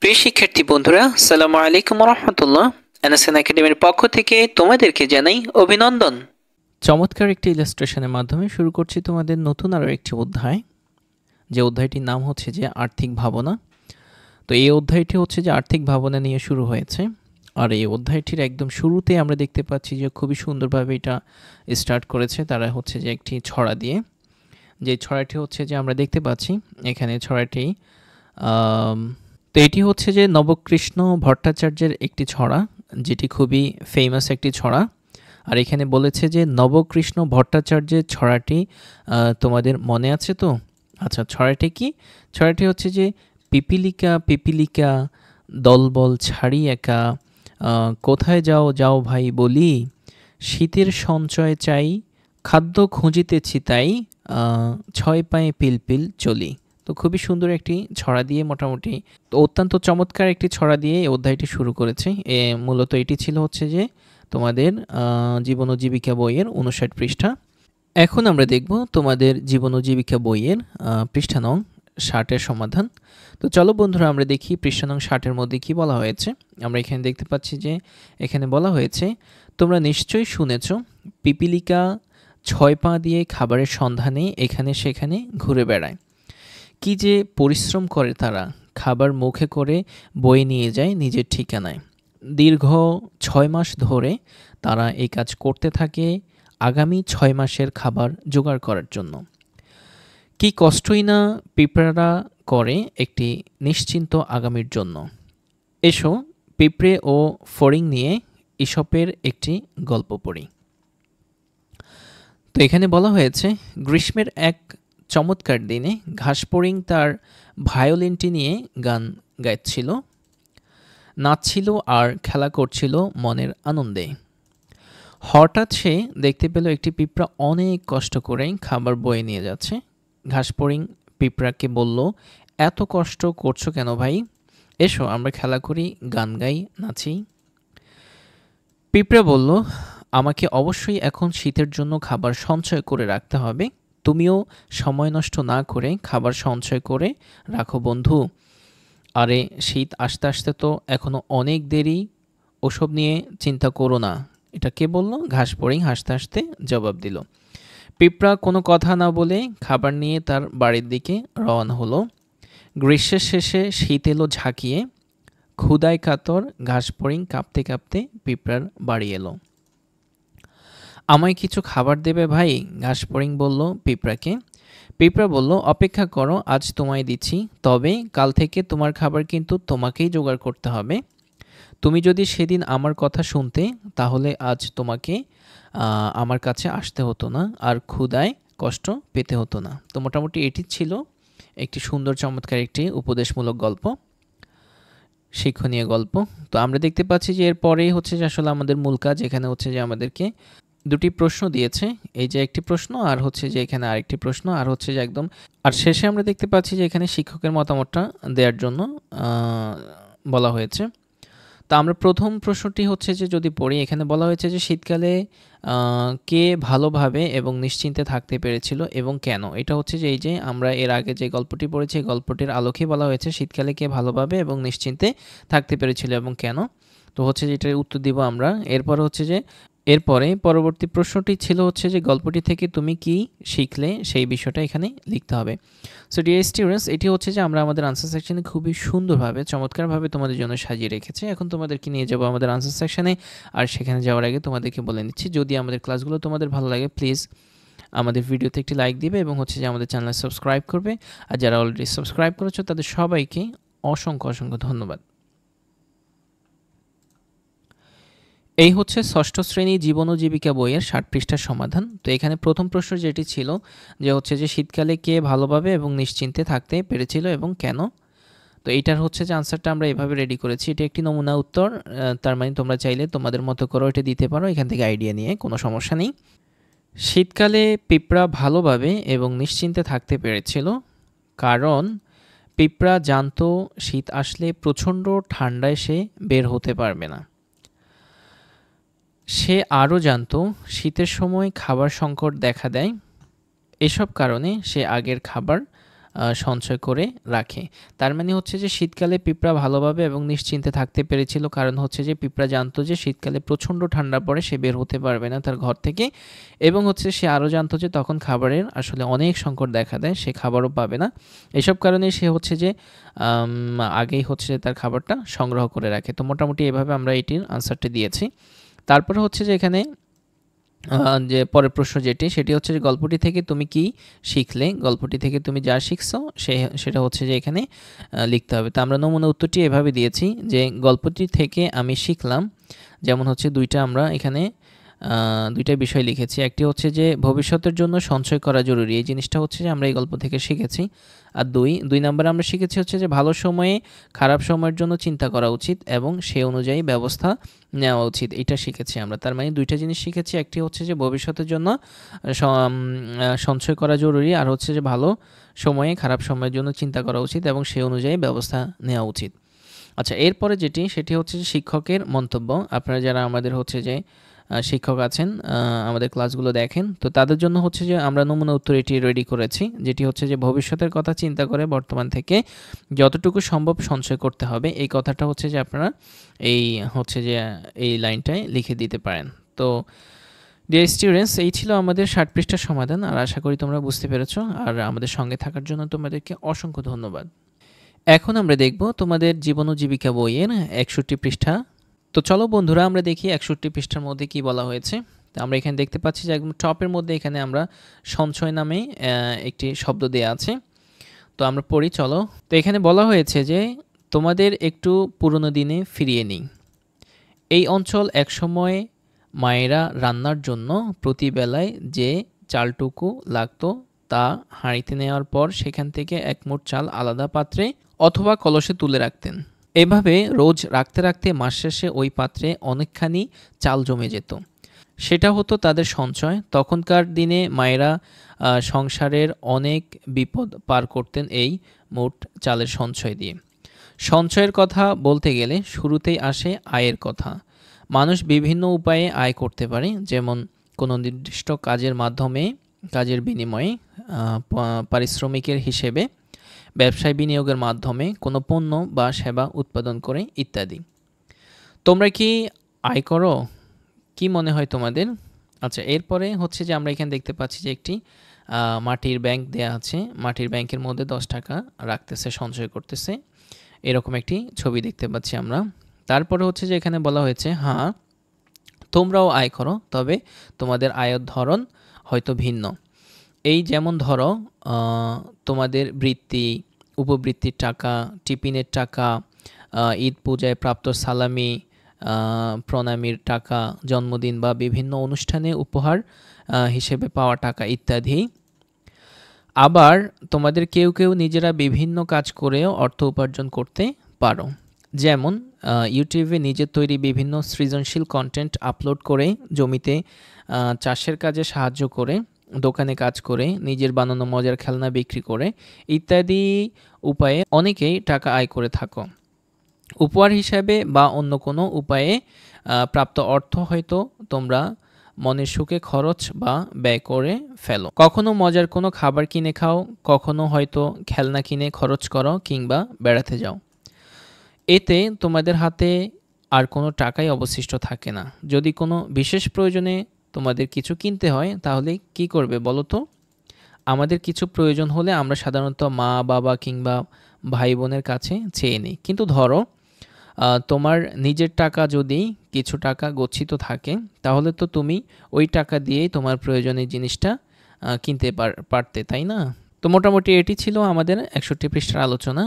প্রিয় শিক্ষার্থী বন্ধুরা, আসসালামু আলাইকুম রহমতুল্লাহ। এনএসএন একাডেমির পক্ষ থেকে তোমাদেরকে জানাই অভিনন্দন। চমৎকার একটি ইলাস্ট্রেশনের মাধ্যমে শুরু করছি তোমাদের নতুন আরও একটি অধ্যায়, যে অধ্যায়টির নাম হচ্ছে যে আর্থিক ভাবনা। তো এই অধ্যায়টি হচ্ছে যে আর্থিক ভাবনা নিয়ে শুরু হয়েছে, আর এই অধ্যায়টির একদম শুরুতে আমরা দেখতে পাচ্ছি যে খুবই সুন্দরভাবে এটা স্টার্ট করেছে। তারা হচ্ছে যে একটি ছড়া দিয়ে, যে ছড়াটি হচ্ছে যে আমরা দেখতে পাচ্ছি এখানে ছড়াটি তো এটি হচ্ছে যে নবকৃষ্ণ ভট্টাচার্যের একটি ছড়া, যেটি খুবই ফেমাস একটি ছড়া। আর এখানে বলেছে যে নবকৃষ্ণ ভট্টাচার্যের ছড়াটি তোমাদের মনে আছে তো? আচ্ছা, ছড়াটি কি? ছড়াটি হচ্ছে যে পিপিলিকা পিপিলিকা দলবল ছাড়ি একা, কোথায় যাও যাও ভাই বলি, শীতের সঞ্চয় চাই, খাদ্য খুঁজিতেছি তাই, ছয় পায়ে পিলপিল চলি। তো খুবই সুন্দর একটি ছড়া দিয়ে, মোটামুটি তো অত্যন্ত চমৎকার একটি ছড়া দিয়ে এই অধ্যায়টি শুরু করেছে। মূলত এটি ছিল হচ্ছে যে তোমাদের জীবন ও জীবিকা বইয়ের 59 পৃষ্ঠা। এখন আমরা দেখব তোমাদের জীবন ও জীবিকা বইয়ের পৃষ্ঠা নং 60-এর সমাধান। তো চলো বন্ধুরা, আমরা দেখি পৃষ্ঠা নং 60-এর মধ্যে কি বলা হয়েছে। আমরা এখানে দেখতে পাচ্ছি যে এখানে বলা হয়েছে, তোমরা নিশ্চয়ই শুনেছ পিপিলিকা 6 পা দিয়ে খাবারের সন্ধানে এখানে সেখানে ঘুরে বেড়ায়। কি যে পরিশ্রম করে তারা, খাবার মুখে করে বয়ে নিয়ে যায় নিজের ঠিকানায়। দীর্ঘ 6 মাস ধরে তারা এই কাজ করতে থাকে আগামী 6 মাসের খাবার জোগাড় করার জন্য। কি কষ্টই না পিঁপড়ারা করে একটি নিশ্চিন্ত আগামীর জন্য। এসো পিঁপড়ে ও ফড়িং নিয়ে ঈশপের একটি গল্প পড়ি। তো এখানে বলা হয়েছে, গ্রীষ্মের এক চমৎকার দিনে ঘাসফড়িং তার ভায়োলিনটি নিয়ে গান গাইছিল, নাচছিল আর খেলা করছিল মনের আনন্দে। হঠাৎ সে দেখতে পেল একটি পিঁপড়া অনেক কষ্ট করে খাবার বয়ে নিয়ে যাচ্ছে। ঘাসফড়িং পিঁপড়াকে বলল, এত কষ্ট করছো কেন ভাই? এসো আমরা খেলা করি, গান গাই, নাচি। পিঁপড়া বলল, আমাকে অবশ্যই এখন শীতের জন্য খাবার সঞ্চয় করে রাখতে হবে। তুমিও সময় নষ্ট না করে খাবার সঞ্চয় করে রাখো বন্ধু। আরে শীত আসতে আসতে তো এখনো অনেক দেরি, ওসব নিয়ে চিন্তা করো না। এটা কে বলল? ঘাসফড়িং হাসতে হাসতে জবাব দিল। পিঁপড়া কোনো কথা না বলে খাবার নিয়ে তার বাড়ির দিকে রওনা হলো। গ্রীষ্মের শেষে শীত এলো ঝাঁকিয়ে, ক্ষুদায় কাতর ঘাসফড়িং কাঁপতে কাঁপতে পিঁপড়ার বাড়ি এলো। আমায় কিছু খাবার দেবে ভাই? ঘাসফড়িং বলল পিঁপড়াকে। পিঁপড়া বলল, অপেক্ষা করো, আজ তোমায় দিচ্ছি, তবে কাল থেকে তোমার খাবার কিন্তু তোমাকেই জোগাড় করতে হবে। তুমি যদি সেদিন আমার কথা শুনতে, তাহলে আজ তোমাকে আমার কাছে আসতে হতো না, আর ক্ষুধায় কষ্ট পেতে হতো না। তো মোটামুটি এটি ছিল একটি সুন্দর চমৎকার একটি উপদেশমূলক গল্প, শিক্ষণীয় গল্প। তো আমরা দেখতে পাচ্ছি যে এরপরেই হচ্ছে যে আসলে আমাদের মূল কাজ। এখানে হচ্ছে যে আমাদেরকে দুটি প্রশ্ন দিয়েছে, এই যে একটি প্রশ্ন আর হচ্ছে যে এখানে আরেকটি প্রশ্ন, আর হচ্ছে যে একদম আর শেষে আমরা দেখতে পাচ্ছি যে এখানে শিক্ষকের মতামতটা দেওয়ার জন্য বলা হয়েছে। তা আমরা প্রথম প্রশ্নটি হচ্ছে যে যদি পড়ি, এখানে বলা হয়েছে যে শীতকালে কে ভালোভাবে এবং নিশ্চিন্তে থাকতে পেরেছিল এবং কেন। এটা হচ্ছে যে এই যে আমরা এর আগে যে গল্পটি পড়েছি, এই গল্পটির আলোকে বলা হয়েছে শীতকালে কে ভালোভাবে এবং নিশ্চিন্তে থাকতে পেরেছিল এবং কেন। তো হচ্ছে যে এটার উত্তর দিব আমরা। এরপরে হচ্ছে যে পরবর্তী প্রশ্নটি ছিল হচ্ছে যে গল্পটি থেকে তুমি কি শিখলে, সেই বিষয়টা এখানে লিখতে হবে। সো ডিয়ার স্টুডেন্টস, এটি হচ্ছে যে আমরা আমাদের আনসার সেকশনে খুবই সুন্দরভাবে চমৎকারভাবে তোমাদের জন্য সাজিয়ে রেখেছি। এখন তোমাদেরকে নিয়ে যাবো আমাদের আনসার সেকশনে, আর সেখানে যাওয়ার আগে তোমাদেরকে বলে নিচ্ছি, যদি আমাদের ক্লাসগুলো তোমাদের ভালো লাগে প্লিজ আমাদের ভিডিওতে একটি লাইক দিবে এবং হচ্ছে যে আমাদের চ্যানেল সাবস্ক্রাইব করবে। আর যারা অলরেডি সাবস্ক্রাইব করেছো তাদের সবাইকে অসংখ্য অসংখ্য ধন্যবাদ। এই হচ্ছে ষষ্ঠ শ্রেণী জীবন ও জীবিকা বইয়ের 60 পৃষ্ঠার সমাধান। তো এখানে প্রথম প্রশ্ন যেটি ছিল যে হচ্ছে যে শীতকালে কে ভালোভাবে এবং নিশ্চিন্তে থাকতে পেরেছিল এবং কেন। তো এইটার হচ্ছে যে আনসারটা আমরা এভাবে রেডি করেছি। এটা একটি নমুনা উত্তর, তার মানে তোমরা চাইলে তোমাদের মতো করে এটা দিতে পারো, এখান থেকে আইডিয়া নিয়ে, কোনো সমস্যা নেই। শীতকালে পিঁপড়া ভালোভাবে এবং নিশ্চিন্তে থাকতে পেরেছিল কারণ পিঁপড়া জানতো শীত আসলে প্রচণ্ড ঠান্ডায় সে বের হতে পারবে না। সে আরও জানত শীতের সময় খাবার সংকট দেখা দেয়, এসব কারণে সে আগের খাবার সঞ্চয় করে রাখে। তার মানে হচ্ছে যে শীতকালে পিঁপড়া ভালোভাবে এবং নিশ্চিন্তে থাকতে পেরেছিল, কারণ হচ্ছে যে পিঁপড়া জানতো যে শীতকালে প্রচণ্ড ঠান্ডা পড়ে, সে বের হতে পারবে না তার ঘর থেকে, এবং হচ্ছে সে আরও জানতো যে তখন খাবারের আসলে অনেক সংকট দেখা দেয়, সে খাবারও পাবে না। এসব কারণে সে হচ্ছে যে আগেই হচ্ছে যে তার খাবারটা সংগ্রহ করে রাখে। তো মোটামুটি এভাবে আমরা এটির আনসারটি দিয়েছি। তারপরে হচ্ছে যে এখানে যে পরের প্রশ্ন সেটি হচ্ছে যে গল্পটি থেকে তুমি কি শিখলে, গল্পটি থেকে তুমি যা শিখছো সেটা হচ্ছে যে এখানে লিখতে হবে। তো আমরা নমুনা উত্তরটি এভাবে দিয়েছি যে গল্পটি থেকে আমি শিখলাম, যেমন হচ্ছে আমরা এখানে দুইটা বিষয় লিখেছি। একটি হচ্ছে যে ভবিষ্যতের জন্য সঞ্চয় করা জরুরি, এই জিনিসটা হচ্ছে যে আমরা এই গল্প থেকে শিখেছি। আর দুই নম্বরে আমরা শিখেছি হচ্ছে যে ভালো সময়ে খারাপ সময়ের জন্য চিন্তা করা উচিত এবং সে অনুযায়ী ব্যবস্থা নেওয়া উচিত, এটা শিখেছি আমরা। তার মানে দুইটা জিনিস শিখেছি, একটি হচ্ছে যে ভবিষ্যতের জন্য সঞ্চয় করা জরুরি, আর হচ্ছে যে ভালো সময়ে খারাপ সময়ের জন্য চিন্তা করা উচিত এবং সে অনুযায়ী ব্যবস্থা নেওয়া উচিত। আচ্ছা, এরপরে সেটি হচ্ছে যে শিক্ষকের মন্তব্য। আপনারা যারা আমাদের হচ্ছে যে শিক্ষক আছেন, আমাদের ক্লাসগুলো দেখেন, তো তাদের জন্য হচ্ছে যে আমরা নমুনা উত্তর এটি রেডি করেছি, যেটি হচ্ছে যে ভবিষ্যতের কথা চিন্তা করে বর্তমান থেকে যতটুকু সম্ভব সঞ্চয় করতে হবে, এই কথাটা হচ্ছে যে আপনারা এই লাইনটায় লিখে দিতে পারেন। তো ডিয়ার স্টুডেন্টস, এই ছিল আমাদের 60 পৃষ্ঠার সমাধান, আর আশা করি তোমরা বুঝতে পেরেছো, আর আমাদের সঙ্গে থাকার জন্য তোমাদেরকে অসংখ্য ধন্যবাদ। এখন আমরা দেখব তোমাদের জীবন ও জীবিকা বইয়ের 61 পৃষ্ঠা। তো চলো বন্ধুরা, আমরা দেখি 61 পৃষ্ঠার মধ্যে কি বলা হয়েছে। তো আমরা এখানে দেখতে পাচ্ছি যে একদম টপের মধ্যে এখানে আমরা সঞ্চয় নামে একটি শব্দ দেয়া আছে। তো আমরা পড়ি, চলো। তো এখানে বলা হয়েছে যে তোমাদের একটু পুরনো দিনে ফিরিয়ে নিই। এই অঞ্চল একসময় মায়েরা রান্নার জন্য প্রতি বেলায় যে চালটুকু লাগতো তা হাঁড়িতে নেওয়ার পর সেখান থেকে এক মুঠ চাল আলাদা পাত্রে অথবা কলসে তুলে রাখতেন। এভাবে রোজ রাখতে রাখতে মাস শেষে ওই পাত্রে অনেকখানি চাল জমে যেত। সেটা হতো তাদের সঞ্চয়। তখনকার দিনে মায়েরা সংসারের অনেক বিপদ পার করতেন এই মোট চালের সঞ্চয় দিয়ে। সঞ্চয়ের কথা বলতে গেলে শুরুতেই আসে আয়ের কথা। মানুষ বিভিন্ন উপায়ে আয় করতে পারে, যেমন কোনো নির্দিষ্ট কাজের বিনিময়ে, পারিশ্রমিকের হিসেবে, ব্যবসায় বিনিয়োগের মাধ্যমে, কোনো পণ্য বা সেবা উৎপাদন করে ইত্যাদি। তোমরা কি আয় করো? কি মনে হয় তোমাদের? আচ্ছা, এরপরে হচ্ছে যে আমরা এখানে দেখতে পাচ্ছি যে একটি মাটির ব্যাংক দেয়া আছে। মাটির ব্যাংকের মধ্যে 10 টাকা রাখতেছে, সঞ্চয় করতেছে, এরকম একটি ছবি দেখতে পাচ্ছি আমরা। তারপরে হচ্ছে যে এখানে বলা হয়েছে, হ্যাঁ তোমরাও আয় করো, তবে তোমাদের আয়ের ধরন হয়তো ভিন্ন। এই যেমন ধরো তোমাদের বৃত্তি, উপবৃত্তির টাকা, টিফিনের টাকা, ঈদ পূজায় প্রাপ্ত সালামি, প্রণামীর টাকা, জন্মদিন বা বিভিন্ন অনুষ্ঠানে উপহার হিসেবে পাওয়া টাকা ইত্যাদি। আবার তোমাদের কেউ নিজেরা বিভিন্ন কাজ করেও অর্থ উপার্জন করতে পারো, যেমন ইউটিউবে নিজের তৈরি বিভিন্ন সৃজনশীল কন্টেন্ট আপলোড করে, জমিতে চাষের কাজে সাহায্য করে, দোকানে কাজ করে, নিজের বানানো মজার খেলনা বিক্রি করে ইত্যাদি উপায়ে অনেকেই টাকা আয় করে থাকো। উপহার হিসাবে বা অন্য কোনো উপায়ে প্রাপ্ত অর্থ হয়তো তোমরা মনের সুখে খরচ বা ব্যয় করে ফেলো। কখনো মজার কোনো খাবার কিনে খাও, কখনো হয়তো খেলনা কিনে খরচ করো কিংবা বেড়াতে যাও। এতে তোমাদের হাতে আর কোনো টাকাই অবশিষ্ট থাকে না। যদি কোনো বিশেষ প্রয়োজনে তোমাদের কিছু কিনতে হয় তাহলে কি করবে বলো তো? আমাদের কিছু প্রয়োজন হলে আমরা সাধারণত মা বাবা কিংবা ভাই বোনের কাছে চেয়ে নিই, কিন্তু ধরো তোমার নিজের টাকা যদি কিছু টাকা গচ্ছিত থাকে, তাহলে তো তুমি ওই টাকা দিয়েই তোমার প্রয়োজনীয় জিনিসটা কিনতে পারতে, তাই না? তো মোটামুটি এটি ছিল আমাদের 61 পৃষ্ঠার আলোচনা।